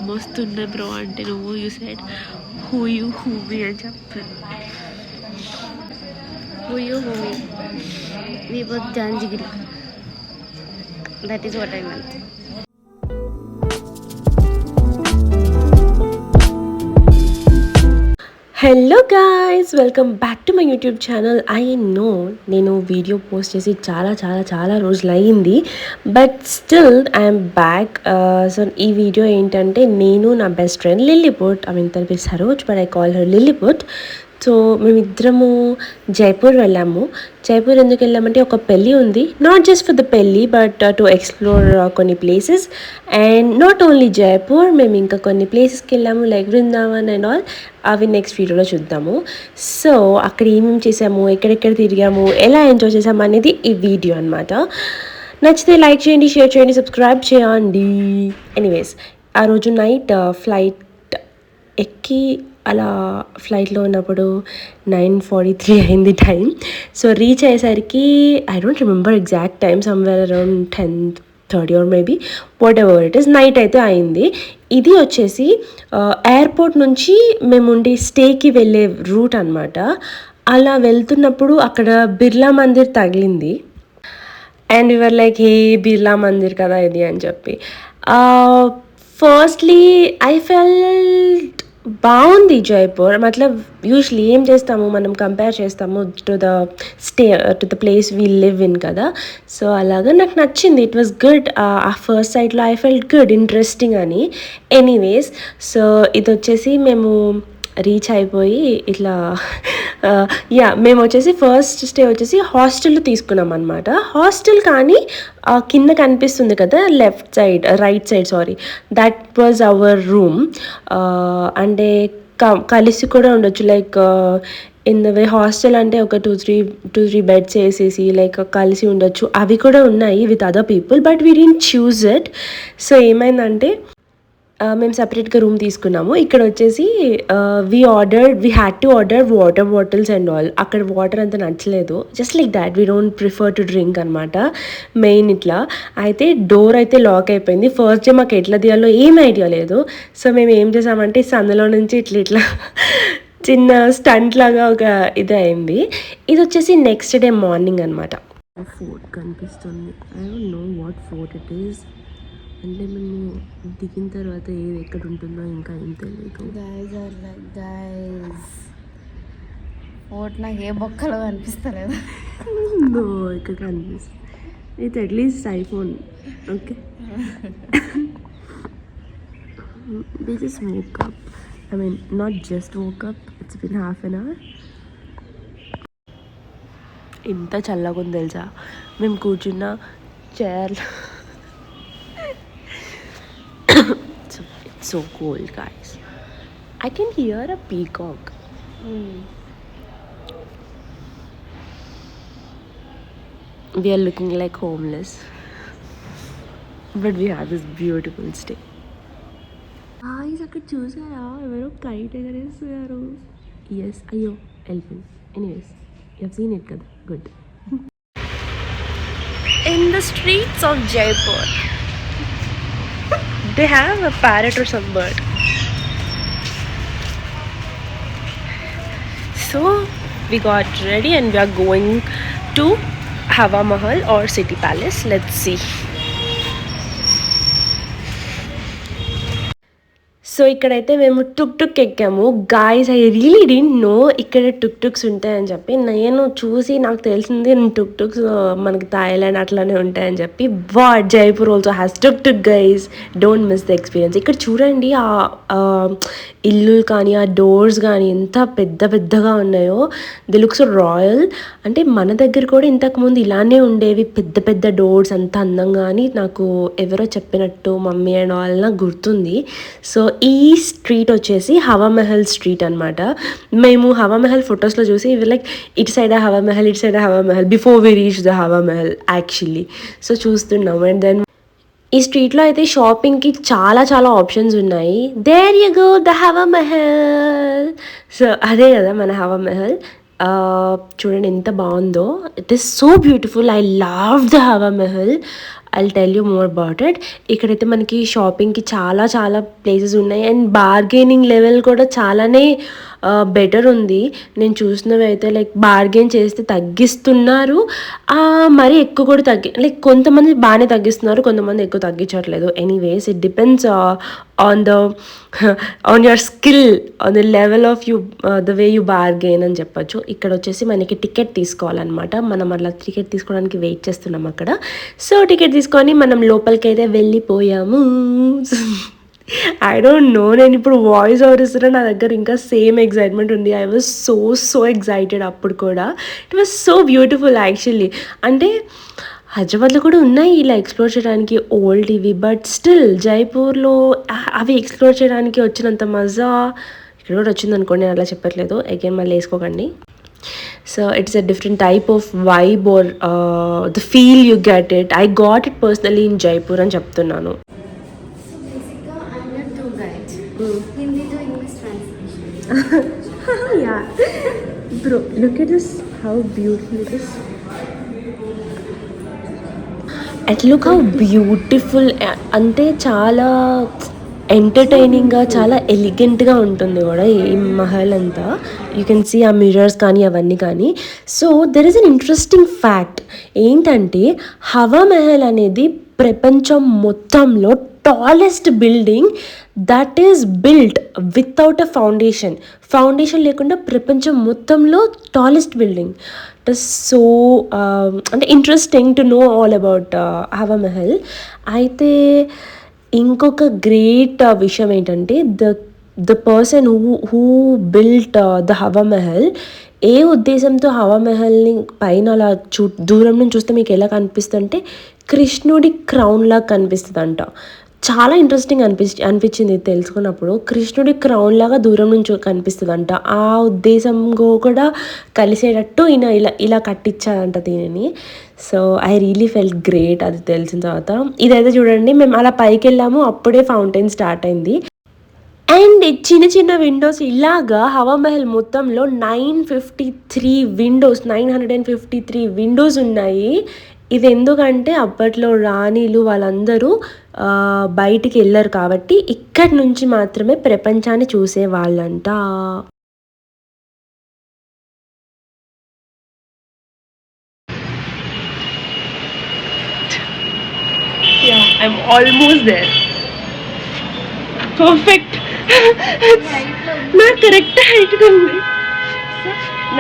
మస్తుండే bro అంటే నువ్వు you said who you who me అని చెప్పాను. Who you who me we both జాంజిగిరి, that is what I meant. Hello guys, welcome back to my YouTube channel. I know నేను video post చేసి చాలా చాలా చాలా రోజులు అయ్యింది, but still I'm back. So ఈ వీడియో ఏంటంటే నేను నా బెస్ట్ ఫ్రెండ్ లిల్లీపుట్, తన పేరు Saroj but I call her Lilliput. So మేమిద్దరము జైపూర్ వెళ్ళాము. జైపూర్ ఎందుకు వెళ్ళామంటే ఒక పెళ్ళి ఉంది, నాట్ జస్ట్ ఫర్ ద పెళ్ళి బట్ టు ఎక్స్ప్లోర్ కొన్ని places. And not only Jaipur, మేము ఇంకా కొన్ని ప్లేసెస్కి వెళ్ళాము లైక్ వృందావన్ అండ్ ఆల్. అవి నెక్స్ట్ వీడియోలో చూద్దాము. సో అక్కడ ఏమేమి చేసాము, ఎక్కడెక్కడ తిరిగాము, ఎలా ఎంజాయ్ చేసాము అనేది ఈ వీడియో అనమాట. నచ్చితే లైక్ చేయండి, షేర్ చేయండి, సబ్స్క్రైబ్ చేయండి. ఎనీవేస్ ఆ రోజు నైట్ ఫ్లైట్ ఎక్కి అలా ఫ్లైట్లో ఉన్నప్పుడు 9:43 అయింది టైం. సో రీచ్ అయ్యేసరికి I don't remember exact time, somewhere around 10:30 or maybe what ever it is, night అయితే అయింది. ఇది వచ్చేసి ఎయిర్పోర్ట్ నుంచి మేము ఉండే స్టేకి వెళ్ళే రూట్ అనమాట. అలా వెళ్తున్నప్పుడు అక్కడ బిర్లా మందిర్ తగిలింది and we were like hey Birla Mandir కదా ఇది అని చెప్పి. ఫస్ట్లీ ఐ ఫెల్ట్ బాగుంది జైపూర్. మతలబ్ యూజువలీ ఏం చేస్తాము మనం, కంపేర్ చేస్తాము to the place we live in కదా. సో అలాగా నాకు నచ్చింది, ఇట్ వాస్ గుడ్. ఆ ఫస్ట్ సైట్లో ఐ ఫెల్ట్ గుడ్, ఇంట్రెస్టింగ్ అని. ఎనీవేస్ సో ఇది వచ్చేసి మేము రీచ్ అయిపోయి ఇట్లా మేము వచ్చేసి ఫస్ట్ స్టే వచ్చేసి హాస్టల్లో తీసుకున్నాం అనమాట. హాస్టల్ కానీ కింద కనిపిస్తుంది కదా right side sorry, that was our room. అంటే కలిసి కూడా ఉండొచ్చు, like in the way hostel అంటే ఒక టూ త్రీ బెడ్స్ వేసేసి లైక్ కలిసి ఉండొచ్చు, అవి కూడా ఉన్నాయి with other people, but we didn't choose it. So ఏమైందంటే మేము సపరేట్గా రూమ్ తీసుకున్నాము. ఇక్కడ వచ్చేసి we had to order water bottles and all. అక్కడ వాటర్ అంత నచ్చలేదు, just like that we don't prefer to drink అనమాట మెయిన్ ఇట్లా. అయితే డోర్ అయితే లాక్ అయిపోయింది. ఫస్ట్ డే మాకు ఎట్లా తీయాలో ఏం ఐడియా లేదు. సో మేము ఏం చేసామంటే సందులో నుంచి ఇట్లా చిన్న స్టంట్ లాగా ఒక ఇది అయింది. ఇది వచ్చేసి నెక్స్ట్ డే మార్నింగ్ అనమాట. ఫోర్ట్ కనిపిస్తుంది, I don't know what fort it is. అంటే మేము దిగిన తర్వాత ఏది ఎక్కడ ఉంటుందో ఇంకా ఏం తెలియదు. గైస్ ఫోర్ట్ నాకు ఏ బొక్కలో అనిపిస్తలేదు. నో ఇక్కడ కనిపిస్తుంది, ఇది at least iPhone. Okay we just woke up. I mean not just woke up, it's been half an hour. ఎంత చల్లగా ఉంది తెలుసా, మేము కూర్చున్న చైర్లో. It's so cold guys. I can hear a peacock. We are looking like homeless, but we have this beautiful stay. Guys, అక్కడ చూసారా ఎవరో కైట్ ఎగరేస్తున్నారు. Yes, అయ్యో elephant. Anyways, you have seen it కదా, good. In the streets of Jaipur they have a parrot or some bird. So we got ready and we are going to Hawa Mahal or City Palace. Let's see. So ఇక్కడైతే మేము టుక్ ఎక్కాము. Guys I really didn't know ఇక్కడ టుక్స్ ఉంటాయని చెప్పి. నేను చూసి నాకు తెలిసింది టుక్స్ మనకి థాయిలాండ్ అట్లానే ఉంటాయని చెప్పి. But Jaipur also has took guys, don't miss the experience. ఇక్కడ చూడండి ఆ ఇల్లు కానీ ఆ డోర్స్ కానీ ఎంత పెద్దగా ఉన్నాయో. The looks so royal. అంటే మన దగ్గర కూడా ఇంతకుముందు ఇలానే ఉండేవి, పెద్ద డోర్స్ అంత అందంగా అని నాకు ఎవరో చెప్పినట్టు మమ్మీ అండ్ ఆల్ నాకు గుర్తుంది. సో ఈ స్ట్రీట్ వచ్చేసి హవా మహల్ స్ట్రీట్ అనమాట. మేము హవా మహల్ ఫొటోస్లో చూసి లైక్ ఇటు side Hawa Mahal before we reach the Hawa Mahal actually. So చూస్తున్నాం. అండ్ దెన్ ఈ స్ట్రీట్లో అయితే షాపింగ్కి చాలా ఆప్షన్స్ ఉన్నాయి. There you go the Hawa Mahal. So అదే కదా మన హవా మహల్. చూడండి ఎంత బాగుందో, it is so beautiful. I love the Hawa Mahal. I tell you more about it. ఇక్కడైతే మనకి షాపింగ్కి చాలా చాలా ప్లేసెస్ ఉన్నాయి అండ్ బార్గెనింగ్ లెవెల్ కూడా చాలానే బెటర్ ఉంది. నేను చూసినవి అయితే లైక్ బార్గెన్ చేస్తే తగ్గిస్తున్నారు, మరీ ఎక్కువ కూడా లైక్ కొంతమంది బాగానే తగ్గిస్తున్నారు, కొంతమంది ఎక్కువ తగ్గించట్లేదు. Anyways it depends on the on your skill, on the level of you, the way you bargain అని చెప్పొచ్చు. ఇక్కడ వచ్చేసి మనకి టికెట్ తీసుకోవాలన్నమాట. మనం అలా టికెట్ తీసుకోవడానికి వెయిట్ చేస్తున్నాం అక్కడ. సో టికెట్ తీసుకొని మనం లోపలికి అయితే వెళ్ళిపోయాము. ఐ డోంట్ నో, నేను ఇప్పుడు వాయిస్ ఓవర్ ఇస్తున్నా, నా దగ్గర ఇంకా సేమ్ ఎగ్జైట్మెంట్ ఉంది. ఐ వాజ్ సో ఎగ్జైటెడ్ అప్పుడు కూడా. It was so beautiful actually. అంటే హైదరాబాద్లో కూడా ఉన్నాయి ఇలా ఎక్స్ప్లోర్ చేయడానికి ఓల్డ్ టీవీ, బట్ స్టిల్ జైపూర్లో అవి ఎక్స్ప్లోర్ చేయడానికి వచ్చినంత మజా ఇక్కడ కూడా వచ్చింది అనుకోండి. నేను అలా చెప్పట్లేదు, అగైన్ మళ్ళీ వేసుకోకండి. So it's a different type of vibe or the feel you get it. I got it personally in Jaipur అని చెప్తున్నాను. బేసిక్గా I'm not two guide, Hindi to English translation. Yeah. Bro, look at this, how beautiful it is. And look how beautiful, అంటే చాలా ఎంటర్టైనింగ్గా, చాలా ఎలిగెంట్గా ఉంటుంది కూడా ఈ మహల్ అంతా. యూ కెన్ సీ ఆ మిర్రర్స్ కానీ అవన్నీ కానీ. So there is an interesting fact ఏంటంటే, హవా మహల్ అనేది ప్రపంచం మొత్తంలో tallest building that is built without a foundation లేకుండా ప్రపంచం మొత్తంలో tallest building. It is so అంటే interesting to know all about Hawa Mahal. అయితే ఇంకొక గ్రేట్ విషయం ఏంటంటే, the person who built the Hawa Mahal ఏ ఉద్దేశంతో హవా మహల్ని పైన అలా దూరం నుంచి చూస్తే మీకు ఎలా కనిపిస్తుంది అంటే కృష్ణుడి క్రౌన్ లాగా కనిపిస్తుంది అంట. చాలా ఇంట్రెస్టింగ్ అనిపించింది తెలుసుకున్నప్పుడు. కృష్ణుడి క్రౌన్ లాగా దూరం నుంచి కనిపిస్తుంది అంట. ఆ ఉద్దేశంలో కూడా కలిసేటట్టు ఇలా కట్టించారంట దీనిని. So I really felt great అది తెలిసిన తర్వాత. ఇదైతే చూడండి, మేము అలా పైకి వెళ్ళాము, అప్పుడే ఫౌంటైన్ స్టార్ట్ అయింది. అండ్ చిన్న విండోస్ ఇలాగా హవా మహల్ మొత్తంలో 953 విండోస్ ఉన్నాయి. ఇది ఎందుకంటే అప్పట్లో రాణిలు వాళ్ళందరూ బయటికి వెళ్ళరు కాబట్టి ఇక్కడి నుంచి మాత్రమే ప్రపంచాన్ని చూసేవాళ్ళంట. Yeah, I'm almost there. Perfect. నా కరెక్ట్ హైట్ ఉంది.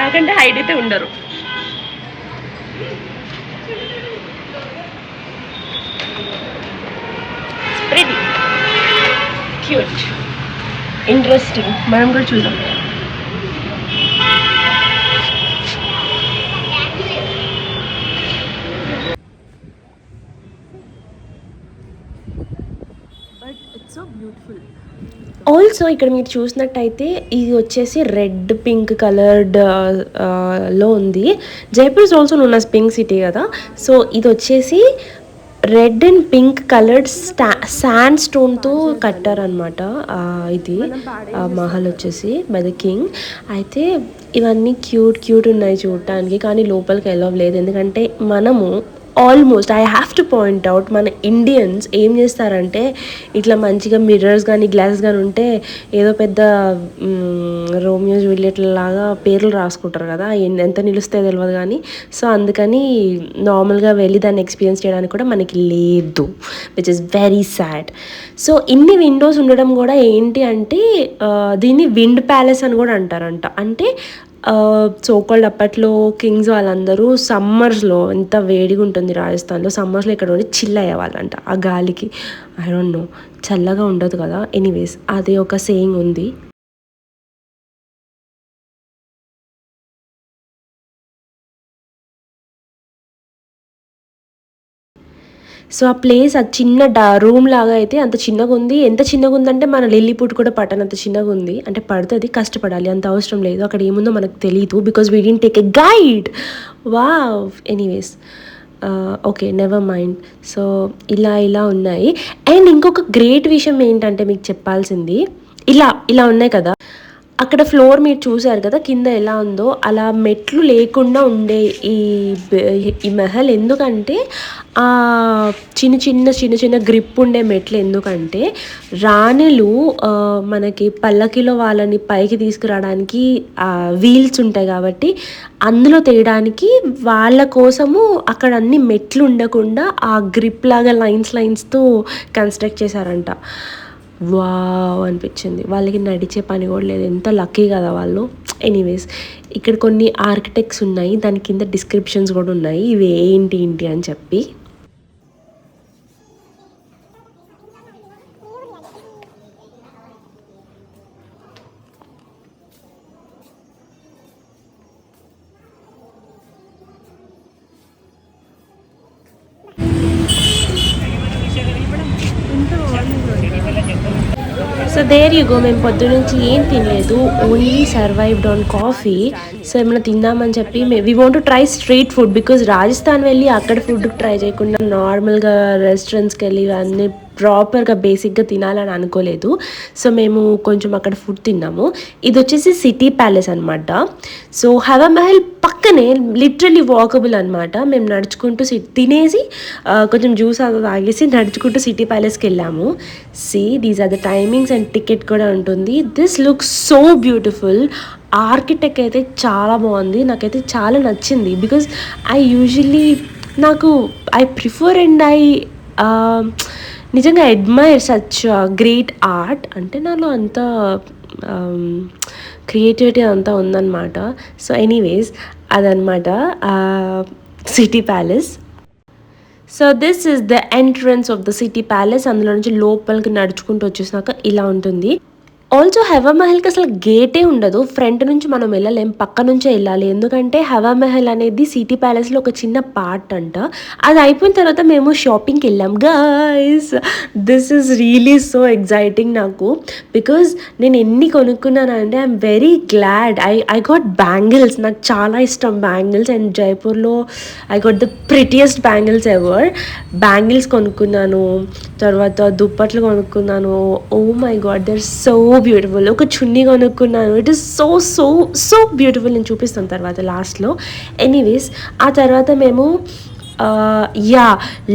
నాకంటే హైట్ అయితే ఉండరు. Pretty cute, interesting. మనం కూడా చూద్దాం. But it's so beautiful. Also ఇక్కడ మీరు చూసినట్టయితే ఇది వచ్చేసి రెడ్ పింక్ కలర్డ్ లో ఉంది. Jaipur is also known as pink city కదా. సో ఇది వచ్చేసి red and pink coloured sand స్టోన్తో కట్టారనమాట. ఇది మహల్ వచ్చేసి బై ద కింగ్. అయితే ఇవన్నీ క్యూట్ ఉన్నాయి చూడటానికి, కానీ లోపలికి వెళ్ళలేదు. ఎందుకంటే మనము almost I have to point out, మన ఇండియన్స్ ఏం చేస్తారంటే ఇట్లా మంచిగా మిర్రర్స్ కానీ గ్లాసెస్ కానీ ఉంటే ఏదో పెద్ద రోమియో జూలియట్ లాగా పేర్లు రాసుకుంటారు కదా, ఎంత నిలుస్తాయో తెలియదు కానీ. సో అందుకని నార్మల్గా వెళ్ళి దాన్ని ఎక్స్పీరియన్స్ చేయడానికి కూడా మనకి లేదు, which is very sad. So ఇన్ని విండోస్ ఉండడం కూడా ఏంటి అంటే దీన్ని విండ్ ప్యాలెస్ అని కూడా అంటారంట. అంటే సోకాల్డ్ అప్పట్లో కింగ్స్ వాళ్ళందరూ సమ్మర్స్లో, ఎంత వేడిగా ఉంటుంది రాజస్థాన్లో, సమ్మర్స్లో ఇక్కడ ఉండి చిల్ అయ్యేవాళ్ళంట ఆ గాలికి. ఐ డోంట్ నో, చల్లగా ఉండదు కదా. ఎనీవేస్ అది ఒక సేయింగ్ ఉంది. సో ఆ ప్లేస్ అది చిన్న రూమ్ లాగా అయితే అంత చిన్నగా ఉంది. ఎంత చిన్నగా ఉందంటే మన లిల్లీపుట్ కూడా పట్టనంత చిన్నగా ఉంది. అంటే పడుతుంది, కష్టపడాలి, అంత అవసరం లేదు. అక్కడ ఏముందో మనకు తెలియదు because we didn't take a guide. Wow, anyways okay, never mind. So ఇలా ఉన్నాయి. అండ్ ఇంకొక గ్రేట్ విషయం ఏంటంటే మీకు చెప్పాల్సింది, ఇలా ఉన్నాయి కదా, అక్కడ ఫ్లోర్ మీరు చూసారు కదా కింద ఎలా ఉందో, అలా మెట్లు లేకుండా ఉండే ఈ మహల్ ఎందుకంటే చిన్న చిన్న గ్రిప్ ఉండే మెట్లు ఎందుకంటే రాణులు మనకి పల్లకిలో వాళ్ళని పైకి తీసుకురావడానికి వీల్స్ ఉంటాయి కాబట్టి అందులో తీయడానికి వాళ్ళ కోసము అక్కడ అన్ని మెట్లు ఉండకుండా ఆ గ్రిప్ లాగా లైన్స్తో కన్స్ట్రక్ట్ చేశారంట. వావ్ అనిపించింది. వాళ్ళకి నడిచే పని కూడా లేదు. ఎంత లక్కీ కదా వాళ్ళు. ఎనీవేస్ ఇక్కడ కొన్ని ఆర్కిటెక్ట్స్ ఉన్నాయి, దాని కింద డిస్క్రిప్షన్స్ కూడా ఉన్నాయి ఇవి ఏంటి అని చెప్పి. So there you go. మేము పొద్దునుంచి ఏం తినలేదు, only survived on coffee. So ఏమైనా తిందామని చెప్పి we want to try street food because Rajasthan వెళ్ళి అక్కడ ఫుడ్ ట్రై చేయకుండా నార్మల్గా రెస్టారెంట్స్కి వెళ్ళి అన్నీ ప్రాపర్గా బేసిక్గా తినాలని అనుకోలేదు. సో మేము కొంచెం అక్కడ ఫుడ్ తిన్నాము. ఇది వచ్చేసి సిటీ ప్యాలెస్ అనమాట. సో హవా మహల్ పక్కనే లిటరలీ వాకబుల్ అనమాట. మేము నడుచుకుంటూ తినేసి కొంచెం జ్యూస్ అది తాగేసి నడుచుకుంటూ సిటీ ప్యాలెస్కి వెళ్ళాము. These are the timings and ticket కూడా ఉంటుంది. This looks so beautiful. Architect అయితే చాలా బాగుంది, నాకైతే చాలా నచ్చింది. బికాజ్ ఐ ప్రిఫర్ అండ్ నిజంగా అడ్మైర్ సచ్ గ్రేట్ ఆర్ట్. అంటే నాలో అంత క్రియేటివిటీ అంతా ఉందన్నమాట. సో ఎనీవేస్ అదనమాట city palace. So this is the entrance of the city palace. అందులో నుంచి లోపలికి నడుచుకుంటూ వచ్చేసినాక ఇలా ఉంటుంది. ఆల్సో హవా మహల్కి అసలు గేటే ఉండదు, ఫ్రంట్ నుంచి మనం వెళ్ళలేం, పక్క నుంచే వెళ్ళాలి. ఎందుకంటే హవా మహల్ అనేది సిటీ ప్యాలెస్లో ఒక చిన్న పార్ట్ అంట. అది అయిపోయిన తర్వాత మేము షాపింగ్కి వెళ్ళాం. Guys this is really so exciting నాకు. బికాజ్ నేను ఎన్ని కొనుక్కున్నానంటే I'm very glad. I got bangles. నాకు చాలా ఇష్టం బ్యాంగిల్స్. అండ్ జైపూర్లో I got the prettiest bangles ever. Bangles కొనుక్కున్నాను, తర్వాత దుప్పట్లు కొనుక్కున్నాను. Oh my God they are so beautiful. ఒక చున్నీ కొనుక్కున్నాను. It is so so so beautiful. నేను చూపిస్తాను తర్వాత లాస్ట్లో. ఎనీవేస్ ఆ తర్వాత మేము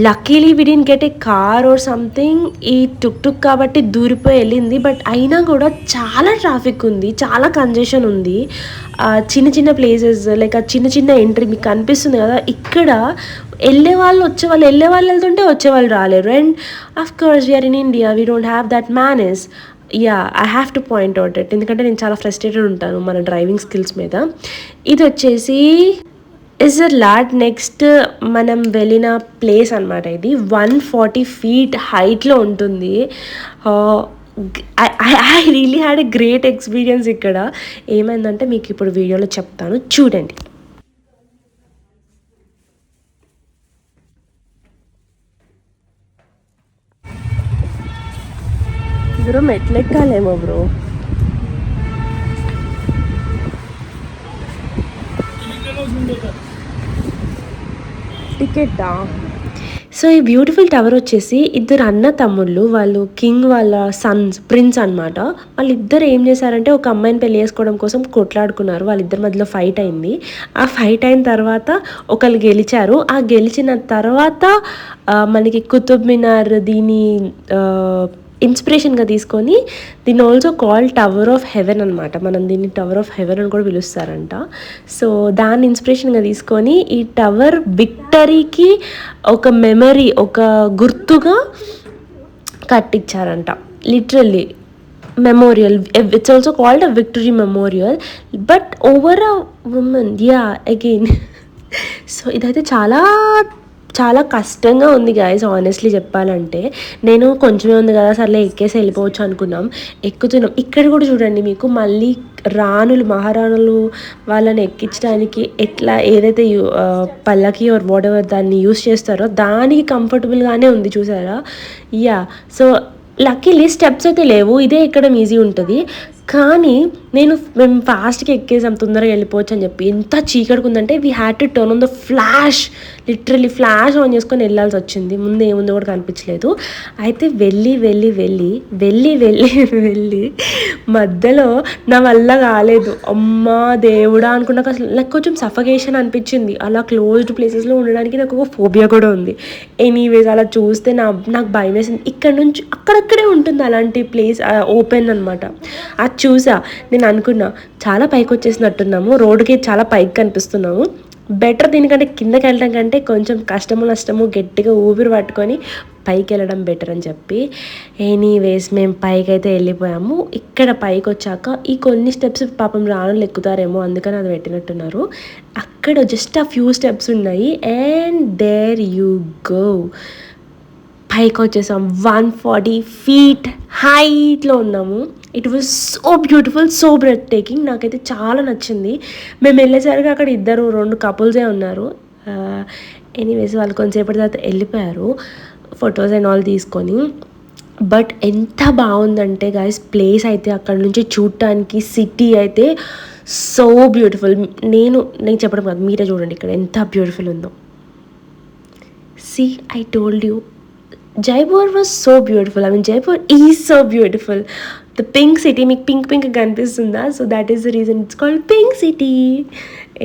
luckily we didn't get a car or something. ఈ టుక్ కాబట్టి దూరిపోయి వెళ్ళింది. బట్ అయినా కూడా చాలా ట్రాఫిక్ ఉంది, చాలా కంజెషన్ ఉంది. చిన్న ప్లేసెస్ లైక్ ఆ చిన్న ఎంట్రీ మీకు కనిపిస్తుంది కదా, ఇక్కడ వెళ్ళే వాళ్ళు వెళ్తుంటే వచ్చేవాళ్ళు రాలేరు. And of course we're in India, we don't have that manners. I have to point out it. ఎందుకంటే నేను చాలా ఫ్రస్ట్రేటెడ్ ఉంటాను మన డ్రైవింగ్ స్కిల్స్ మీద. ఇది వచ్చేసి ఇజర్లాట్. నెక్స్ట్ మనం వెళ్ళిన ప్లేస్ అనమాట. ఇది 140 feet హైట్లో ఉంటుంది. I really had a great experience ఇక్కడ. ఏమైందంటే మీకు ఇప్పుడు వీడియోలో చెప్తాను, చూడండి. బ్రో మెట్లెక్కాలేమో బ్రో. టికెట్టా? సో ఈ బ్యూటిఫుల్ టవర్ వచ్చేసి ఇద్దరు అన్న తమ్ముళ్ళు, వాళ్ళు కింగ్ వాళ్ళ సన్స్, ప్రిన్స్ అనమాట. వాళ్ళిద్దరు ఏం చేశారంటే ఒక అమ్మాయిని పెళ్లి చేసుకోవడం కోసం కొట్లాడుకున్నారు. వాళ్ళిద్దరి మధ్యలో ఫైట్ అయింది. ఆ ఫైట్ అయిన తర్వాత ఒకళ్ళు గెలిచారు. ఆ గెలిచిన తర్వాత మనకి కుతుబ్ మినార్ దీని ఇన్స్పిరేషన్గా తీసుకొని దీన్ని also call tower of haven అనమాట. మనం దీన్ని టవర్ ఆఫ్ హెవెన్ అని కూడా పిలుస్తారంట. సో దాన్ని ఇన్స్పిరేషన్గా తీసుకొని ఈ టవర్ విక్టరీకి ఒక మెమరీ, ఒక గుర్తుగా కట్టించారంట. Literally memorial. It's also called a victory memorial but over a women. Again so ఇదైతే చాలా కష్టంగా ఉంది గాయస్, ఆనెస్ట్లీ చెప్పాలంటే. నేను కొంచెమే ఉంది కదా సర్లే ఎక్కేసి వెళ్ళిపోవచ్చు అనుకున్నాం. ఎక్కుతున్నాం. ఇక్కడ కూడా చూడండి, మీకు మళ్ళీ మహారాణులు వాళ్ళని ఎక్కించడానికి ఎట్లా ఏదైతే పల్లకి ఆర్ వాట్ ఎవర్ దాన్ని యూస్ చేస్తారో దానికి కంఫర్టబుల్గానే ఉంది, చూసారా? సో లక్కీలీ స్టెప్స్ అయితే లేవు, ఇదే ఎక్కడం ఈజీ ఉంటుంది. కానీ మేము ఫాస్ట్గా ఎక్కేసాం, తొందరగా వెళ్ళిపోవచ్చు అని చెప్పి. ఎంత చీకటిగా ఉందంటే we had to turn on the flash, literally flash on చేసుకొని వెళ్ళాల్సి వచ్చింది. ముందు ఏముందో కూడా కనిపించలేదు. అయితే వెళ్ళి వెళ్ళి వెళ్ళి వెళ్ళి వెళ్ళి వెళ్ళి మధ్యలో నా వల్ల కాలేదు. అమ్మా దేవుడా అనుకున్నా. అసలు నాకు కొంచెం సఫకేషన్ అనిపించింది. అలా క్లోజ్డ్ ప్లేసెస్లో ఉండడానికి నాకు ఒక ఫోబియా కూడా ఉంది. ఎనీవేస్ అలా చూస్తే నాకు భయం వేసింది. ఇక్కడ నుంచి అక్కడక్కడే ఉంటుంది అలాంటి ప్లేస్, ఓపెన్ అనమాట. అది చూసా, నేను అనుకున్నా చాలా పైకి వచ్చేసినట్టున్నాము, రోడ్డుకి చాలా పైకి కనిపిస్తున్నాము, బెటర్ దీనికంటే కిందకి వెళ్ళడం కంటే కొంచెం కష్టము నష్టము గట్టిగా ఊపిరి పట్టుకొని పైకి వెళ్ళడం బెటర్ అని చెప్పి ఎనీవేస్ మేము పైకి అయితే వెళ్ళిపోయాము. ఇక్కడ పైకి వచ్చాక ఈ కొన్ని స్టెప్స్ పాపం రాను ఎక్కుతారేమో అందుకని అది పెట్టినట్టున్నారు. అక్కడ జస్ట్ ఆ ఫ్యూ స్టెప్స్ ఉన్నాయి అండ్ దేర్ యూ గో. పైకి వచ్చేసాం. 140 feet హైట్లో ఉన్నాము. It was so beautiful, so breathtaking. నాకైతే చాలా నచ్చింది. మేము వెళ్ళేసరికి అక్కడ 2 కపుల్సే ఉన్నారు. ఎనీవేస్ వాళ్ళు కొంతసేపటి తర్వాత వెళ్ళిపోయారు ఫొటోస్ అండ్ ఆల్ తీసుకొని. బట్ ఎంత బాగుందంటే గైస్ ప్లేస్ అయితే అక్కడ నుంచి చూడటానికి సిటీ అయితే సో బ్యూటిఫుల్. నేను చెప్పడం కాదు, మీరే చూడండి ఇక్కడ ఎంత బ్యూటిఫుల్ ఉందో. See, I told you, Jaipur was so beautiful. I mean, Jaipur is so beautiful. The pink city, మీకు పింక్ కనిపిస్తుందా? So that is the reason it's called pink city.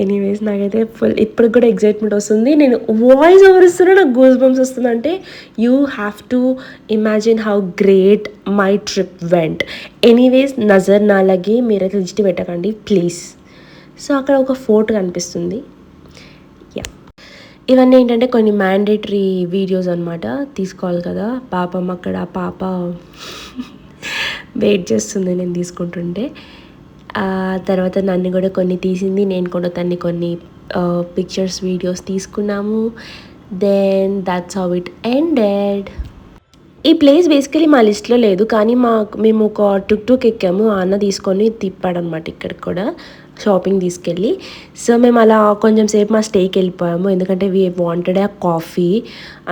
Anyways నాకైతే ఫుల్ ఇప్పుడు కూడా ఎగ్జైట్మెంట్ వస్తుంది. నేను voice over ఇస్తున్నా, నాకు goose bumps వస్తుంది. అంటే you have to imagine how great my trip went. Anyways నజర్ నా లగే మీరైతే దిష్టి పెట్టకండి ప్లీజ్. సో అక్కడ ఒక ఫోర్ట్ కనిపిస్తుంది. ఇవన్నీ ఏంటంటే కొన్ని మ్యాండేటరీ వీడియోస్ అనమాట, తీసుకోవాలి కదా. పాపం అక్కడ పాప వెయిట్ చేస్తుంది నేను తీసుకుంటుంటే. తర్వాత నన్ను కూడా కొన్ని తీసింది, నేను కూడా తన్ని కొన్ని పిక్చర్స్ వీడియోస్ తీసుకున్నాము. Then that's how it ended. ఈ ప్లేస్ బేసికలీ మా లిస్ట్లో లేదు, కానీ మేము ఒక టుక్ ఎక్కాము. అన్న తీసుకొని తిప్పాడనమాట ఇక్కడికి కూడా షాపింగ్ తీసుకెళ్ళి. సో మేము అలా కొంచెం సేపు మా స్టేకి వెళ్ళిపోయాము, ఎందుకంటే వీ వాంటెడ్ ఆ కాఫీ.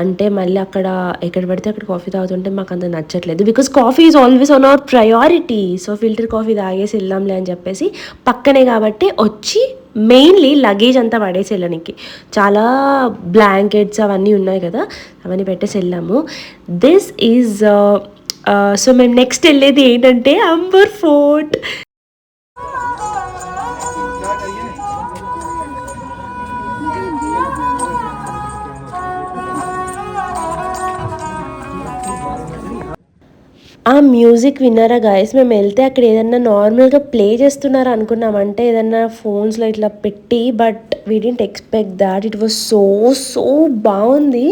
అంటే మళ్ళీ అక్కడ ఎక్కడ పడితే అక్కడ కాఫీ తాగుతుంటే మాకు అంత నచ్చట్లేదు, because coffee is always on our priority. So filter coffee తాగేసి వెళ్దాంలే అని చెప్పేసి పక్కనే కాబట్టి వచ్చి మెయిన్లీ లగేజ్ అంతా పడేసి వెళ్ళడానికి, చాలా బ్లాంకెట్స్ అవన్నీ ఉన్నాయి కదా, అవన్నీ పెట్టేసి వెళ్ళాము. దిస్ ఈజ్ సో మేము నెక్స్ట్ వెళ్ళేది ఏంటంటే అంబర్ ఫోర్ట్. ఆ మ్యూజిక్ విన్నారా గాయస్? మేము వెళ్తే అక్కడ ఏదన్నా నార్మల్గా ప్లే చేస్తున్నారు అనుకున్నామంటే ఏదన్నా ఫోన్స్లో ఇట్లా పెట్టి, but we didn't expect that. It was so బాగుంది,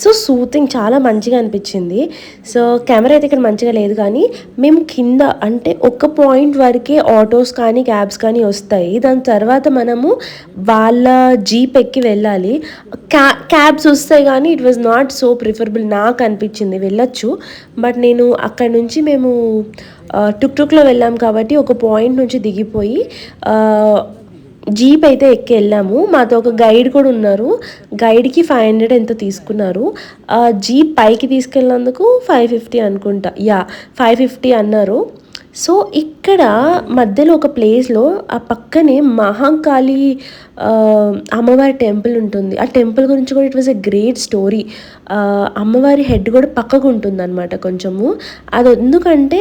సో సూతింగ్, చాలా మంచిగా అనిపించింది. సో కెమెరా అయితే ఇక్కడ మంచిగా లేదు, కానీ మేము కింద అంటే ఒక పాయింట్ వరకే ఆటోస్ కానీ క్యాబ్స్ కానీ వస్తాయి. దాని తర్వాత మనము వాళ్ళ జీప్ ఎక్కి వెళ్ళాలి. క్యాబ్స్ వస్తాయి కానీ it was not so preferable నాకు అనిపించింది. వెళ్ళొచ్చు, బట్ నేను అక్కడ నుంచి మేము టుక్లో వెళ్ళాం కాబట్టి ఒక పాయింట్ నుంచి దిగిపోయి జీప్ అయితే ఎక్కి వెళ్ళాము. మాతో ఒక గైడ్ కూడా ఉన్నారు. గైడ్కి 500 ఎంతో తీసుకున్నారు. జీప్ పైకి తీసుకెళ్ళినందుకు 550 అనుకుంటా, 550 అన్నారు. సో ఇక్కడ మధ్యలో ఒక ప్లేస్లో ఆ పక్కనే మహాకాళి అమ్మవారి టెంపుల్ ఉంటుంది. ఆ టెంపుల్ గురించి కూడా it was a great story. అమ్మవారి హెడ్ కూడా పక్కకు ఉంటుంది అనమాట కొంచెము. అది ఎందుకంటే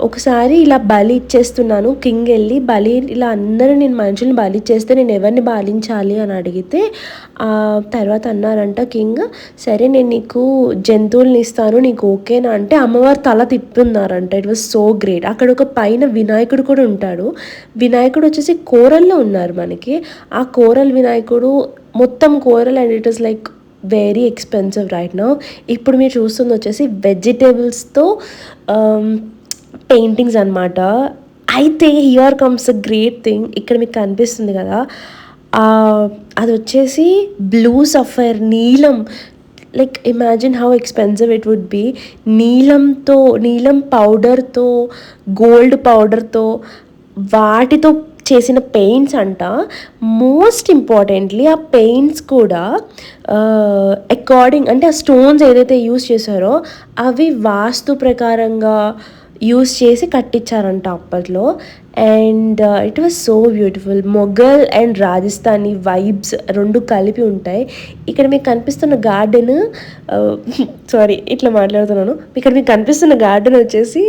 ఒకసారి ఇలా బలి ఇచ్చేస్తున్నాను, కింగ్ వెళ్ళి బలి ఇలా అందరూ నేను మనుషుల్ని బలి ఇచ్చేస్తే నేను ఎవరిని బాలించాలి అని అడిగితే తర్వాత అన్నారంట కింగ్, సరే నేను నీకు జంతువుల్ని ఇస్తాను, నీకు ఓకేనా అంటే అమ్మవారు తల తిప్పున్నారంట. It was so great. అక్కడ ఒక పైన వినాయకుడు కూడా ఉంటాడు. వినాయకుడు వచ్చేసి కోరల్లో ఉన్నారు మనకి. ఆ కోరల్ వినాయకుడు మొత్తం coral and it is like very expensive right now. ఇప్పుడు మీరు చూస్తుంది వచ్చేసి వెజిటేబుల్స్తో పెయింటింగ్స్ అనమాట. అయితే here comes a great thing. ఇక్కడ మీకు కనిపిస్తుంది కదా, అది వచ్చేసి బ్లూ సఫైర్, నీలం. Like imagine how expensive it would be. నీలం పౌడర్తో, గోల్డ్ పౌడర్తో, వాటితో చేసిన పెయింట్స్ అంట. మోస్ట్ ఇంపార్టెంట్లీ ఆ పెయింట్స్ కూడా అకార్డింగ్ అంటే ఆ స్టోన్స్ ఏదైతే యూస్ చేశారో అవి వాస్తు ప్రకారంగా యూస్ చేసి కట్టించారంట అప్పట్లో. And it was so beautiful. Mughal and Rajasthani vibes రెండు కలిపి ఉంటాయి. ఇక్కడ మీకు కనిపిస్తున్న గార్డెన్, సారీ ఇట్లా మాట్లాడుతున్నాను, ఇక్కడ మీకు కనిపిస్తున్న గార్డెన్ వచ్చేసి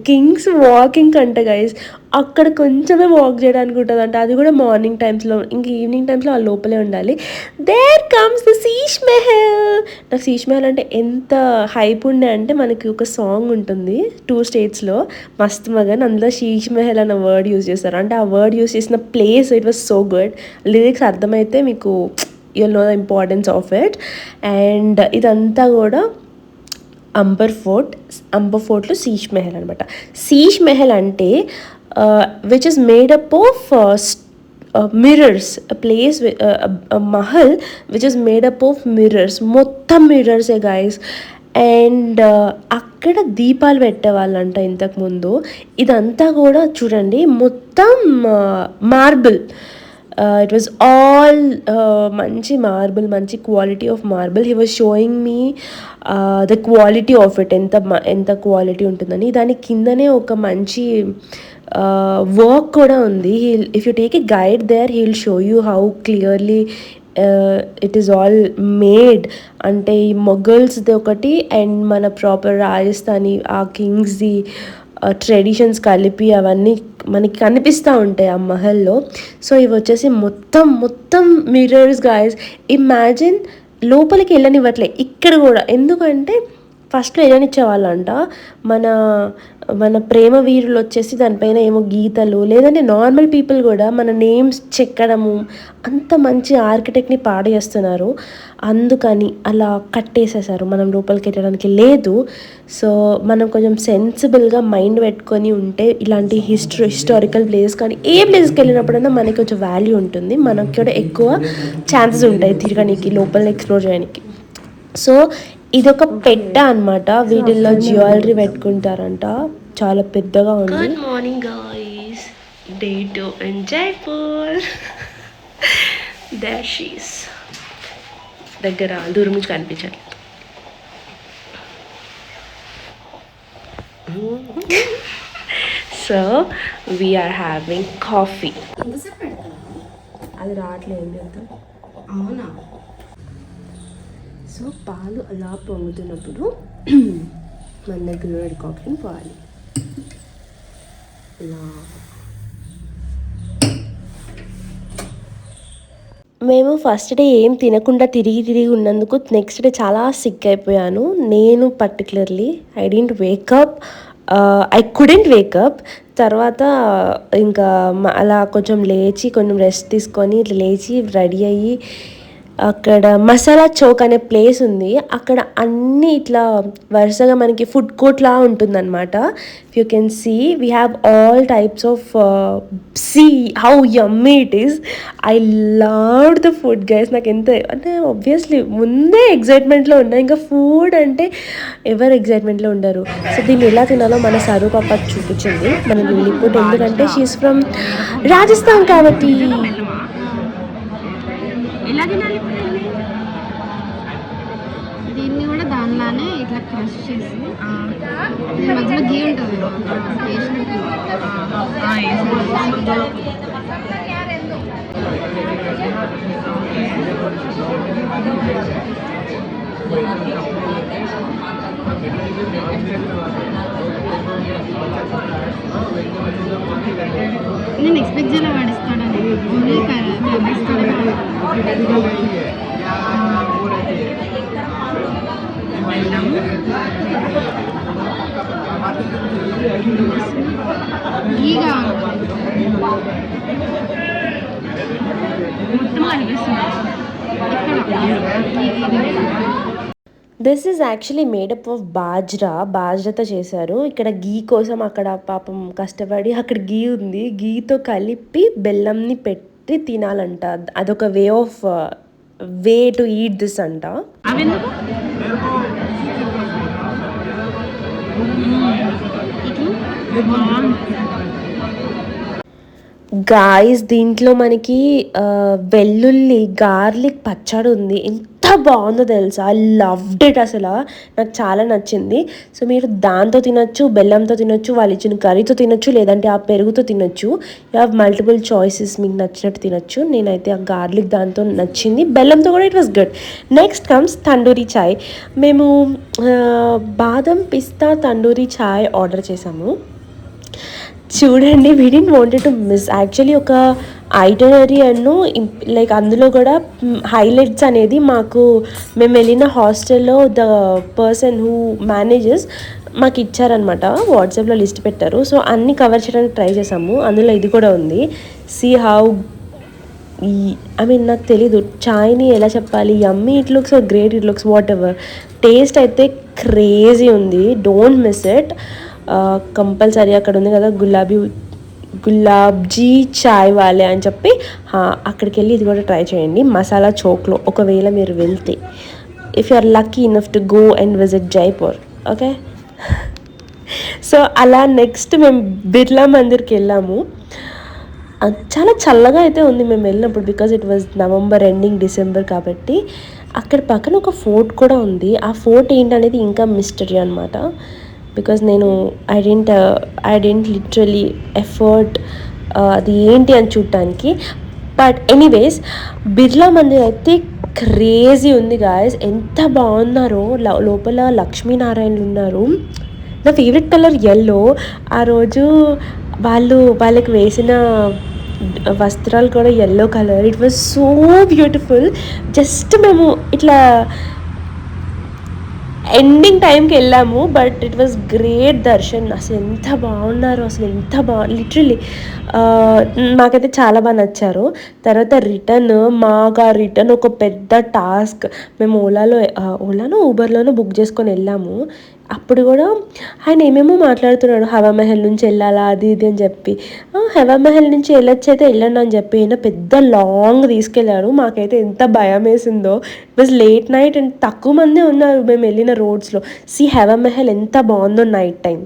కింగ్స్ వాకింగ్ అంట గైస్. అక్కడ కొంచెమే వాక్ చేయడానికి ఉంటుంది అంట, అది కూడా మార్నింగ్ టైమ్స్లో. ఇంక ఈవినింగ్ టైమ్స్లో ఆ లోపలే ఉండాలి. There comes the Sheesh Mahal. నాకు శీష్ మెహల్ అంటే ఎంత హైప్ ఉండే అంటే, మనకి ఒక సాంగ్ ఉంటుంది 2 స్టేట్స్లో, మస్త్ మగన్, అందులో శీష్ మెహల్ అన్న వర్డ్ యూజ్ చేస్తారు. అంటే ఆ వర్డ్ యూజ్ చేసిన place it was so good. Lyrics అర్థమైతే మీకు you'll know the importance of it. And ఇదంతా కూడా అంబర్ ఫోర్ట్లో శీష్ మెహల్ అనమాట. శీష్ మెహల్ అంటే which is made up of mirrors, place, Mahal which is made up of mirrors, మొత్తం మిర్రర్సే గైస్. అండ్ అక్కడ దీపాలు పెట్టేవాళ్ళంట ఇంతకుముందు. ఇదంతా కూడా చూడండి మొత్తం మార్బుల్. ఇట్ వాజ్ ఆల్ మంచి మార్బుల్, మంచి quality of marble. He was showing me the quality of it, ఎంత క్వాలిటీ ఉంటుందని. దాని కిందనే ఒక మంచి వర్క్ కూడా ఉంది. If you take a guide there he will show you how clearly it is all made. అంటే ఈ మొఘల్స్ది ఒకటి అండ్ మన ప్రాపర్ రాజస్థానీ ఆ కింగ్స్ది ట్రెడిషన్స్ కలిపి అవన్నీ మనకి కనిపిస్తూ ఉంటాయి ఆ మహల్లో. సో ఇవి వచ్చేసి మొత్తం మిర్రర్స్ గాయస్. ఇమాజిన్, లోపలికి వెళ్ళనివ్వట్లే ఇక్కడ కూడా. ఎందుకంటే ఫస్ట్లో వెళ్ళనిచ్చేవాళ్ళంట. మన ప్రేమ వీరులు వచ్చేసి దానిపైన ఏమో గీతలు, లేదంటే నార్మల్ పీపుల్ కూడా మన నేమ్స్ చెక్కడము, అంత మంచి ఆర్కిటెక్ట్ని పాడేస్తున్నారు. అందుకని అలా కట్టేసేసారు, మనం లోపలికి వెళ్ళడానికి లేదు. సో మనం కొంచెం సెన్సిబుల్గా మైండ్ పెట్టుకొని ఉంటే ఇలాంటి హిస్టారికల్ ప్లేస్ కానీ ఏ ప్లేస్కి వెళ్ళినప్పుడైనా మనకి కొంచెం వాల్యూ ఉంటుంది, మనకి కూడా ఎక్కువ ఛాన్సెస్ ఉంటాయి తిరగడానికి, లోపల ఎక్స్ప్లోర్ చేయడానికి. సో ఇదొక పెట్ట అనమాట, వీటిల్లో జ్యువెలరీ పెట్టుకుంటారంట, చాలా పెద్దగా ఉంది. Good morning guys, day 2 in Jaipur. There she is. దగ్గర దూరం నుంచి కనిపించట్లేదు. So we're having coffee. అది రావట్లేదు ఎంత. అవునా? సో పాలు అలా పొంగుతున్నప్పుడు మన దగ్గర రెడ్ కాఫీని పోవాలి. ఇలా మేము ఫస్ట్ డే ఏం తినకుండా తిరిగి ఉన్నందుకు నెక్స్ట్ డే చాలా సిక్ అయిపోయాను. నేను particularly I don't wake up, I couldn't wake up. తర్వాత ఇంకా అలా కొంచెం లేచి కొంచెం రెస్ట్ తీసుకొని ఇట్లా లేచి రెడీ అయ్యి, అక్కడ మసాలా చౌక్ అనే ప్లేస్ ఉంది, అక్కడ అన్నీ ఇట్లా వరుసగా మనకి ఫుడ్ కోర్ట్లా ఉంటుందన్నమాట. You can see we have all types of, see how yummy it is. I love the food guys. నాకు ఎంత అంటే ఆబ్వియస్లీ ముందే ఎగ్జైట్మెంట్లో ఉన్నా, ఇంకా ఫుడ్ అంటే ఎవరు ఎగ్జైట్మెంట్లో ఉండరు. సో దీన్ని ఎలా తినాలో మన సరు పాప చూపించింది, మన లిల్లీపుట్. ఎందుకంటే షీఈస్ ఫ్రమ్ రాజస్థాన్ కాబట్టి. దీన్ని కూడా దానిలానే ఇట్లా క్రష్ చేసి మధ్యలో గీ ఉంటుంది నేను ఎక్స్పెక్ట్ చేయాలి వాడిస్తాడని. ఓన్లీ గీ కావాలి. This is actually made up of బాజ్రాతో చేశారు. ఇక్కడ గీ కోసం అక్కడ పాపం కష్టపడి, అక్కడ గీ ఉంది, గీతో కలిపి బెల్లంని పెట్టి తినాలంట. అదొక వే టు ఈట్ దిస్ అంట. గాయ్స్ దీంట్లో మనకి వెల్లుల్లి గార్లిక్ పచ్చడి ఉంది. ఎంత బాగుందో తెలుసా, ఐ లవ్డ్ ఇట్. అసలు నాకు చాలా నచ్చింది. సో మీరు దాంతో తినొచ్చు, బెల్లంతో తినొచ్చు, వాళ్ళు ఇచ్చిన కర్రీతో తినొచ్చు, లేదంటే ఆ పెరుగుతో తినొచ్చు. యూ హ్యావ్ మల్టిపుల్ చాయిసెస్, మీకు నచ్చినట్టు తినొచ్చు. నేనైతే ఆ గార్లిక్ దాంతో నచ్చింది, బెల్లంతో కూడా it was good. Next comes tandoori chai. మేము బాదం పిస్తా తండూరి చాయ్ ఆర్డర్ చేసాము. చూడండి, we didn't wanted to miss. Actually ఒక ఐటనరీ అను లైక్ అందులో కూడా హైలైట్స్ అనేది మాకు మేము వెళ్ళిన హాస్టల్లో ద పర్సన్ హూ మేనేజెస్ మాకు ఇచ్చారనమాట. వాట్సాప్లో లిస్ట్ పెట్టారు. సో అన్నీ కవర్ చేయడానికి ట్రై చేసాము. అందులో ఇది కూడా ఉంది. సీ హౌ ఐ మీన్ నాకు తెలీదు చాయ్ని ఎలా చెప్పాలి. Yummy, it looks great, it looks whatever. Taste అయితే క్రేజీ ఉంది. Don't miss it. కంపల్సరీ అక్కడ ఉంది కదా గులాబ్జీ చాయ్ వాలే అని చెప్పి, అక్కడికి వెళ్ళి ఇది కూడా ట్రై చేయండి. మసాలా చోక్లో ఒకవేళ మీరు వెళ్తే, if you are lucky enough to go and visit Jaipur. Okay, so అలా నెక్స్ట్ మేము బిర్లా మందిర్కి వెళ్ళాము. చాలా చల్లగా అయితే ఉంది మేము వెళ్ళినప్పుడు, because it was November ending December కాబట్టి. అక్కడ పక్కన ఒక ఫోర్ట్ కూడా ఉంది. ఆ ఫోర్ట్ ఏంటనేది ఇంకా మిస్టరీ అనమాట. బికాజ్ నేను ఐ డెంట్ లిటరలీ ఎఫర్ట్ అది ఏంటి అని చూడటానికి. బట్ ఎనీవేస్, బిర్లా మందిర్ అయితే క్రేజీ ఉంది గాయస్. ఎంత బాగున్నారో. లోపల లక్ష్మీనారాయణలు ఉన్నారు. నా ఫేవరెట్ కలర్ ఎల్లో. ఆ రోజు వాళ్ళకి వేసిన వస్త్రాలు కూడా yellow colour. It was so beautiful. Just మేము ఇట్లా ఎండింగ్ టైంకి వెళ్ళాము, but it was great Darshan. అసలు ఎంత బాగున్నారు, అసలు ఎంత లిటరలీ మాకైతే చాలా బాగా నచ్చారు. తర్వాత రిటర్న్ ఒక పెద్ద టాస్క్. మేము ఓలాలో ఊబర్లోనో బుక్ చేసుకొని వెళ్ళాము. అప్పుడు కూడా ఆయన ఏమేమో మాట్లాడుతున్నాడు, హవామహల్ నుంచి వెళ్ళాలా అది ఇది అని చెప్పి. హవామహల్ నుంచి వెళ్ళొచ్చు అయితే వెళ్ళండి అని చెప్పి ఆయన పెద్ద లాంగ్ తీసుకెళ్ళారు. మాకైతే ఎంత భయం వేసిందో. It was late night and తక్కువ మంది ఉన్నారు మేము వెళ్ళిన రోడ్స్లో. హవామహల్ ఎంత బాగుందో నైట్ టైం.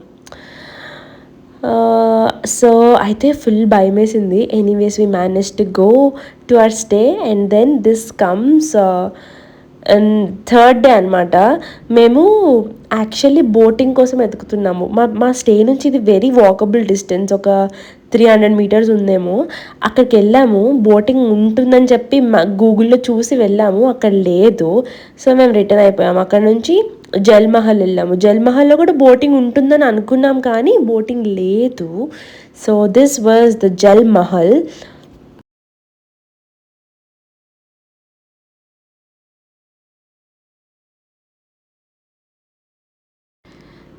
సో అయితే ఫుల్ భయం వేసింది. Anyways we manage to go to our stay and then this comes and third day అనమాట. మేము యాక్చువల్లీ బోటింగ్ కోసం వెతుకుతున్నాము. మా స్టే నుంచి ఇది వెరీ వాకబుల్ డిస్టెన్స్, ఒక 300 meters ఉందేమో. అక్కడికి వెళ్ళాము. బోటింగ్ ఉంటుందని చెప్పి గూగుల్లో చూసి వెళ్ళాము, అక్కడ లేదు. సో మేము రిటర్న్ అయిపోయాము. అక్కడ నుంచి జల్మహల్ వెళ్ళాము. జల్మహల్లో కూడా బోటింగ్ ఉంటుందని అనుకున్నాం, కానీ బోటింగ్ లేదు. So this was the Jal Mahal.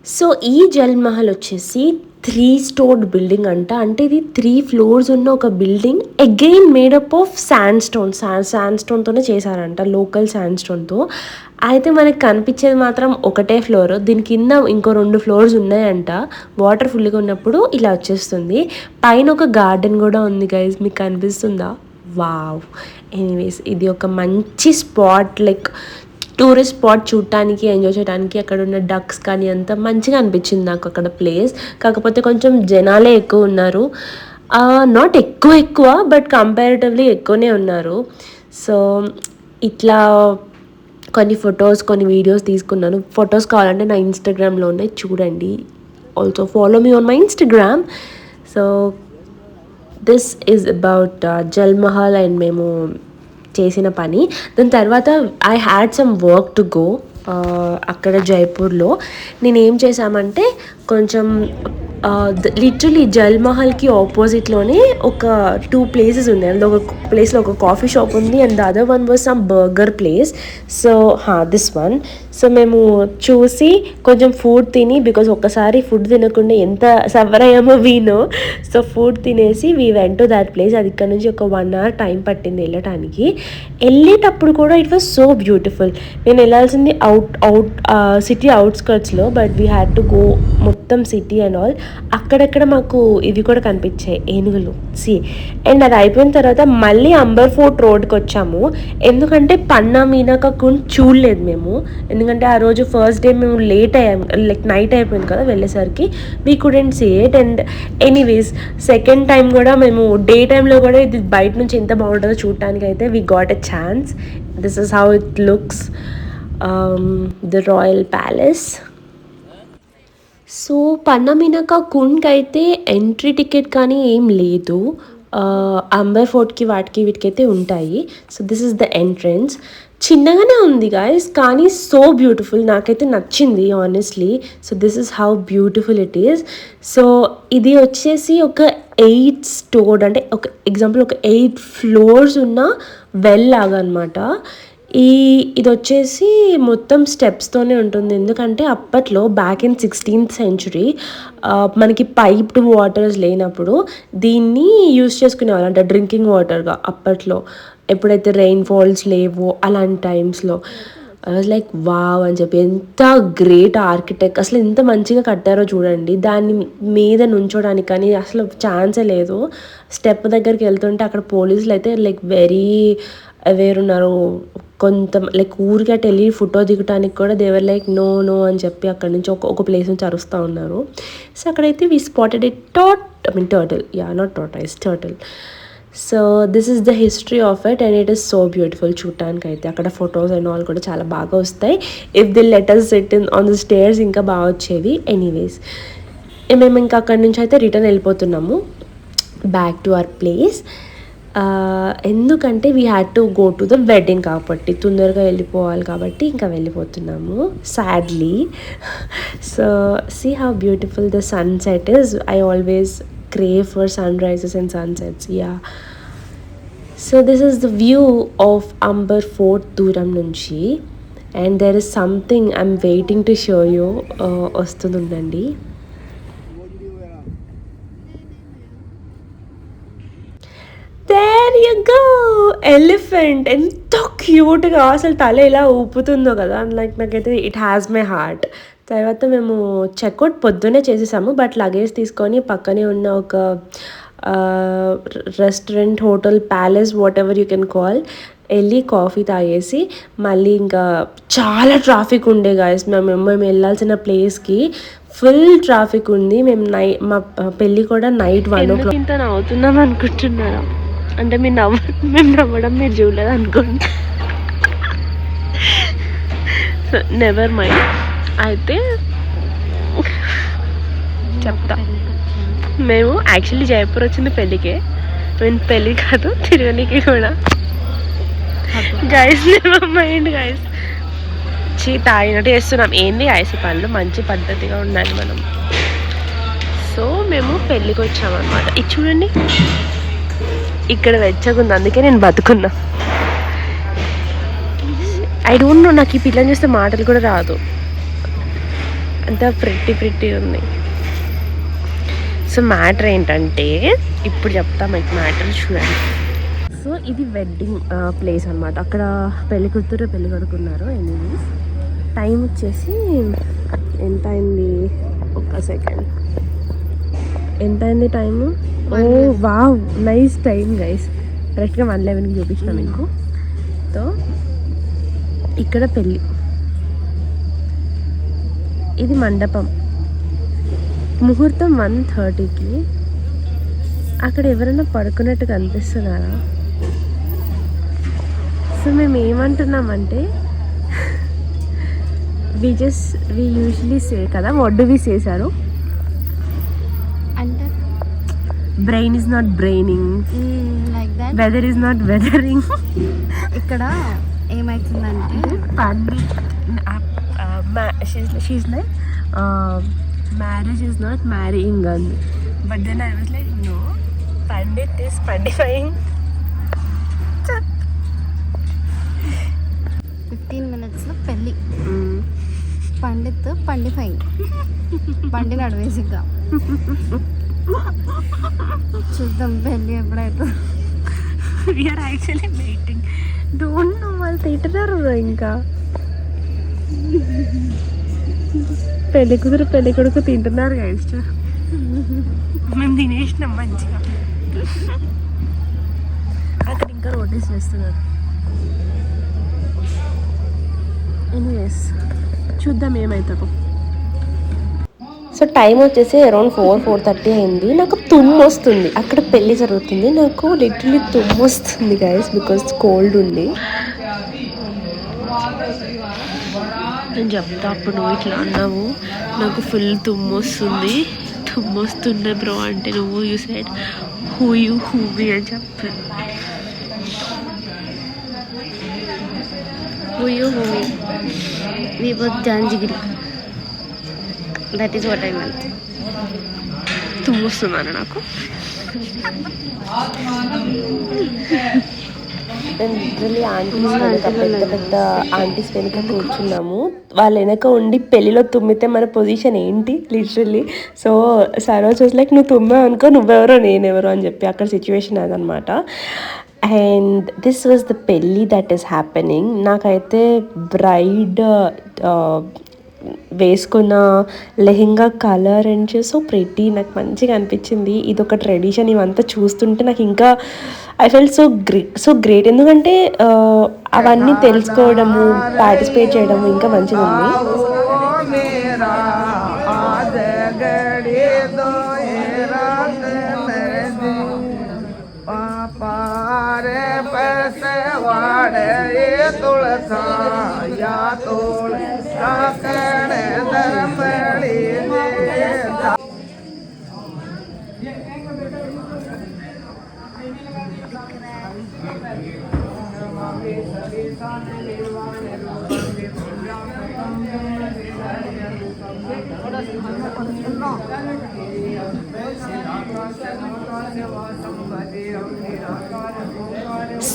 So ఈ జల్మహల్ వచ్చేసి 3-stored బిల్డింగ్ అంటే ఇది 3 floors ఉన్న ఒక బిల్డింగ్. అగైన్ మేడప్ ఆఫ్ శాండ్స్టోన్తోనే చేశారంట, లోకల్ శాండ్స్టోన్తో. అయితే మనకి కనిపించేది మాత్రం ఒకటే ఫ్లోర్. దీని కింద ఇంకో 2 floors ఉన్నాయంట. వాటర్ ఫుల్గా ఉన్నప్పుడు ఇలా వచ్చేస్తుంది. పైన ఒక గార్డెన్ కూడా ఉంది గైజ్, మీకు కనిపిస్తుందా? వావ్. ఎనీవేస్ ఇది ఒక మంచి స్పాట్, లైక్ టూరిస్ట్ స్పాట్. చూడటానికి, ఎంజాయ్ చేయడానికి, అక్కడ ఉన్న డక్స్ కానీ అంతా మంచిగా అనిపించింది నాకు అక్కడ ప్లేస్. కాకపోతే కొంచెం జనాలే ఎక్కువ ఉన్నారు. నాట్ ఎక్కువ బట్ కంపారిటివ్లీ ఎక్కువనే ఉన్నారు. సో ఇట్లా కొన్ని ఫొటోస్, కొన్ని వీడియోస్ తీసుకున్నాను. ఫొటోస్ కావాలంటే నా ఇన్స్టాగ్రామ్లో ఉన్నాయి, చూడండి. Also follow me on my Instagram. So this is about Jal Mahal and మేము చేసిన పని. దాని తర్వాత I had some work to go. అక్కడ జైపూర్లో నేను ఏం చేశామంటే, కొంచెం లిటరలీ జల్మహల్కి ఆపోజిట్లోనే ఒక 2 places ఉన్నాయి. అందులో ఒక ప్లేస్లో ఒక కాఫీ షాప్ ఉంది and the other one was some burger place. So this one. So మేము చూసి కొంచెం ఫుడ్ తిని, బికాజ్ ఒక్కసారి ఫుడ్ తినకుండా ఎంత సఫర్ అయ్యామో వీనో. సో ఫుడ్ తినేసి we went to that place. అది ఇక్కడ నుంచి ఒక 1 hour టైం పట్టింది వెళ్ళటానికి. వెళ్ళేటప్పుడు కూడా ఇట్ వాజ్ సో బ్యూటిఫుల్. నేను వెళ్ళాల్సింది సిటీ అవుట్స్కర్ట్స్లో, but we had to go మొత్తం సిటీ అండ్ ఆల్. అక్కడక్కడ మాకు ఇవి కూడా కనిపించాయి, ఏనుగులు. అండ్ అది అయిపోయిన తర్వాత మళ్ళీ అంబర్ ఫోర్ట్ రోడ్కి వచ్చాము. ఎందుకంటే పన్నా మీనాక కుండ్ చూడలేదు మేము, ఎందుకంటే ఆ రోజు ఫస్ట్ డే మేము లేట్ అయ్యాము, లైక్ నైట్ అయిపోయింది కదా వెళ్ళేసరికి. We couldn't see it. And anyways second time కూడా మేము డే టైంలో కూడా ఇది బయట నుంచి ఎంత బాగుంటుందో చూడటానికి అయితే we got a chance. This is how it looks, the royal palace. So పన్నమీనక కుండ్కి అయితే ఎంట్రీ టికెట్ కానీ ఏం లేదు, అంబర్ ఫోర్ట్కి వాటికి వీటికైతే ఉంటాయి. So this is the entrance. చిన్నగానే ఉంది గాయస్, కానీ సో బ్యూటిఫుల్, నాకైతే నచ్చింది honestly. So this is how beautiful it is. So ఇది వచ్చేసి ఒక 8 స్టోర్డ్, అంటే ఒక ఎగ్జాంపుల్ ఒక 8 ఫ్లోర్స్ ఉన్న వెల్ లాగా అనమాట. ఇది వచ్చేసి మొత్తం స్టెప్స్తోనే ఉంటుంది, ఎందుకంటే అప్పట్లో బ్యాక్ ఇన్ 16th century మనకి పైప్డ్ వాటర్స్ లేనప్పుడు దీన్ని యూస్ చేసుకునేవాళ్ళు, అంటే డ్రింకింగ్ వాటర్గా అప్పట్లో, ఎప్పుడైతే రెయిన్ ఫాల్స్ లేవో అలాంటి టైమ్స్లో. లైక్ వావ్ అని చెప్పి, ఎంత గ్రేట్ ఆర్కిటెక్ట్, అసలు ఎంత మంచిగా కట్టారో చూడండి. దాని మీద నుంచోడానికి కానీ అసలు ఛాన్సే లేదు. స్టెప్ దగ్గరికి వెళ్తుంటే అక్కడ పోలీసులు అయితే లైక్ వెరీ అవేర్ ఉన్నారు. కొంత లైక్ ఊరికే వెళ్ళి ఫోటో దిగటానికి కూడా దేవర్ లైక్ నో నో అని చెప్పి అక్కడ నుంచి ఒక ప్లేస్ నుంచి అరుస్తూ ఉన్నారు. సో అక్కడైతే we spotted a turtle, not tortoise, turtle. So this is the history of it and it is so beautiful చూడటానికి అయితే. అక్కడ ఫొటోస్ అండ్ ఆల్ కూడా చాలా బాగా వస్తాయి. If the letters sit in on the stairs ఇంకా బాగా వచ్చేవి. ఎనీవేస్ మేము ఇంకా అక్కడి నుంచి అయితే రిటర్న్ వెళ్ళిపోతున్నాము బ్యాక్ టు అవర్ ప్లేస్. ఎందుకంటే we had to go to the wedding కాబట్టి, తొందరగా వెళ్ళిపోవాలి కాబట్టి ఇంకా వెళ్ళిపోతున్నాము sadly. So see how beautiful the sunset is. I always crave for sunrises and sunsets. So this is the view of Amber Fort Duram nunchi, and there is something I'm waiting to show you. Ostundandi. There you go, elephant. ఎంత క్యూట్గా అసలు తల ఇలా ఊపుతుందో కదా, like నాకైతే it has my heart. తర్వాత మేము checkout పొద్దున్నే చేసేసాము, బట్ లగేజ్ తీసుకొని పక్కనే ఉన్న ఒక restaurant, hotel, palace, what ever you can call, వెళ్ళి కాఫీ తాగేసి మళ్ళీ ఇంకా చాలా ట్రాఫిక్ ఉండే గాయస్. మేము వెళ్ళాల్సిన ప్లేస్కి ఫుల్ ట్రాఫిక్ ఉంది. మేము మా పెళ్ళి కూడా నైట్ 1 o'clock. ఇంత నవ్వుతున్నాం అనుకుంటున్నారా? అంటే మేము నవ్వడం మీరు చూడలేదు అనుకోండి. Never mind. అయితే చెప్తా, మేము యాక్చువల్లీ జైపూర్ వచ్చింది పెళ్ళికే, మేము పెళ్ళి కాదు తిరగనికి కూడా. గైస్ నెవర్ మైండ్ గైస్, తాగినట్టు చేస్తున్నాం. ఏంది ఐసు పనులు, మంచి పద్ధతిగా ఉండాలి మనం. సో మేము పెళ్ళికి వచ్చామన్నమాట. ఇది చూడండి, ఇక్కడ వెచ్చగుంది, అందుకే నేను బతుకున్నా. ఐ డోంట్ నో, నాకు ఈ పిల్లని చూస్తే మాటలు కూడా రాదు, అంత ప్రిట్టి ఉంది. సో మ్యాటర్ ఏంటంటే ఇప్పుడు చెప్తా మీకు మ్యాటర్, చూడండి. సో ఇది వెడ్డింగ్ ప్లేస్ అనమాట. అక్కడ పెళ్లి కూతురు పెళ్లి కొడుకున్నారు. ఎనీవేస్ టైం వచ్చేసి ఎంత అయింది, ఒక్క సెకండ్, ఎంత అయింది టైము? ఓ వావ్, నైస్ టైం గైస్. కరెక్ట్గా 1:11కి చూపిస్తాను మీకు. సో ఇక్కడ పెళ్ళి, ఇది మండపం, ముహూర్తం 1:30కి. అక్కడ ఎవరైనా పడుకున్నట్టు కనిపిస్తున్నారా? సో మేము ఏమంటున్నామంటే, వి యూజువలీ సే కదా, what do we say sir, అంటే brain is not braining, like that, weather is not weathering. ఇక్కడ ఏమవుతుందంటే Pandit she's like marriage is not marrying అంది. But then I was like no, Pandit is pandifying. 15 minutesలో పెళ్ళి, Pandit pandifying, బండి నడివేసిద్దాం. చూద్దాం పెళ్ళి ఎప్పుడైతే. We are actually waiting. Don't know, వాళ్ళు తింటున్నారు ఇంకా. పెళ్లి కూతురు పెళ్లి కొడుకు తింటున్నారు గైస్. మేము తినేసినాం మంచిగా. అక్కడ ఇంకా రోటీస్ చేస్తున్నారు. ఎనీవేస్ చూద్దాం ఏమవుతుందో. సో టైం వచ్చేసి అరౌండ్ 4-4:30 అయింది. నాకు తుమ్ము వస్తుంది, అక్కడ పెళ్ళి జరుగుతుంది, నాకు లిటరలీ తుమ్ము వస్తుంది గైస్ బికాస్ కోల్డ్ ఉంది. నేను చెప్తా అప్పుడు నువ్వు ఇట్లా అన్నావు, నాకు ఫుల్ తుమ్ము వస్తుంది బ్రో అంటే నువ్వు యూ సైడ్ హూ మీ అని చెప్పాను. హూ మీ వి బోత్ జాంజిగిరి. That is what I meant. తుమ్ము వస్తుందన్న నాకు. నేను లిటరలీ ఆంటీస్ వెనక పెద్ద పెద్ద ఆంటీస్ వెనక కూర్చున్నాము. వాళ్ళ వెనక ఉండి పెళ్ళిలో తుమ్మితే మన పొజిషన్ ఏంటి లిటరల్లీ. సో సర్వ చూసి లైక్ నువ్వు తుమ్మావు అనుకో, నువ్వెవరో నేనెవరో అని చెప్పి అక్కడ సిచ్యువేషన్ అదనమాట. అండ్ దిస్ వాజ్ ద పెళ్ళి దట్ ఈస్ హ్యాపెనింగ్. నాకైతే బ్రైడ్ వేసుకున్న lehenga colour and so pretty, నాకు మంచిగా అనిపించింది. ఇది ఒక ట్రెడిషన్, ఇవంతా చూస్తుంటే నాకు ఇంకా ఐ ఫెల్ట్ సో గ్రేట్. ఎందుకంటే అవన్నీ తెలుసుకోవడము, పార్టిసిపేట్ చేయడము ఇంకా మంచిగా ఉంది.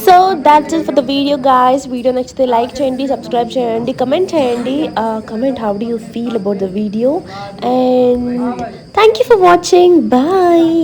So that's it for the video guys. Video నచ్చితే లైక్ చేయండి, సబ్స్క్రైబ్ చేయండి, కమెంట్ చేయండి. Comment how do you feel about the video and thank you for watching. Bye.